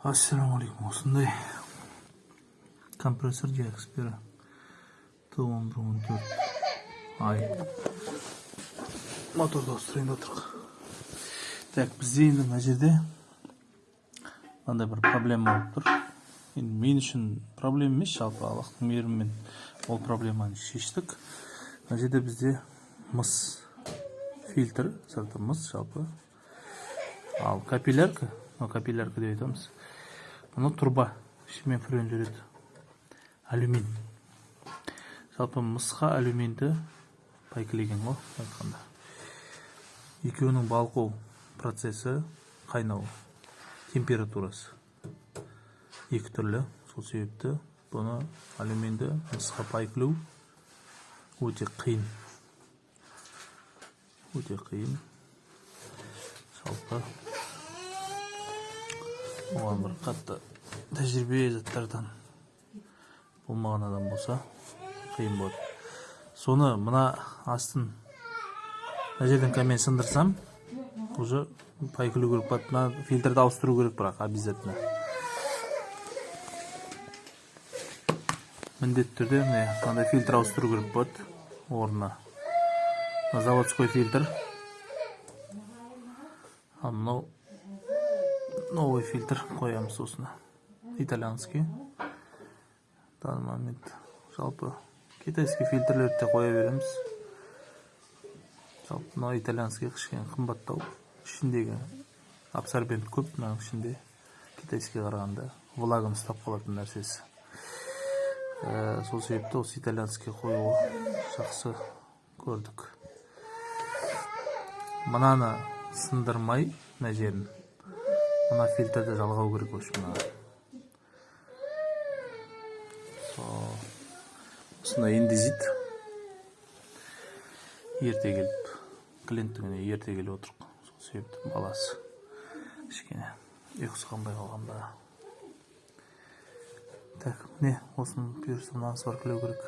Assalamu alaikum. Осындай компрессор Jaxpera T11-14 ай моторды ауыстырайын деп отырмық. Так, бізде енді мына жерде мынандай бір проблема болып тұр. Енді мен үшін проблема емес, жалпы Аллахтың мейірімімен ол проблеманы шештік. Мына жерде бізде мыс фильтр, сырты мыс жалпы. Ал капиллярка деп айтамыз. Мұны турба, ішімен френ жүреді. Алюмин. Жалпы мысқа алюминді пайкілеген ғой, айтқанда. Екеуінің балқу процесі қайнау температурасы. Екі түрлі, сол себепті бұны алюминді мысқа пайкілеу өте қиын. Жалпы оған бір қатты тәжірибе заттардан болмаған адам болса қиын болады. Соны мына астын мына жерден камен сындырсам, уже пайкілеу керек болады. Мына фильтрді ауыстыру керек, бірақ обязательно. Міндетті түрде мынандай фильтр ауыстыру керек болады орнына. Заводской фильтр. А мынау новый фильтр қоямыз осына. Итальянский. В данный момент жалпы китайский фильтрлерді де қоя береміз. Жалпы мынау итальянский кішкене қымбаттау. Ішіндегі абсорбент көп, мынаның ішінде китайский қарағанда влаганы ұстап қалатын нәрсесі. Сол себепті осы итальянский қоюы жақсы көрдік. Мынаны сындырмай, мына жерін мына фильтрді жалғау керек өш мына. Осында индезит. Ерте келіп, клиенттігіне ерте келіп отырық. Сол себепті баласы кішкене ұйқысы қанбай қалғанда. Так, міне осының бұйырса мынасы бар, күлеу керек.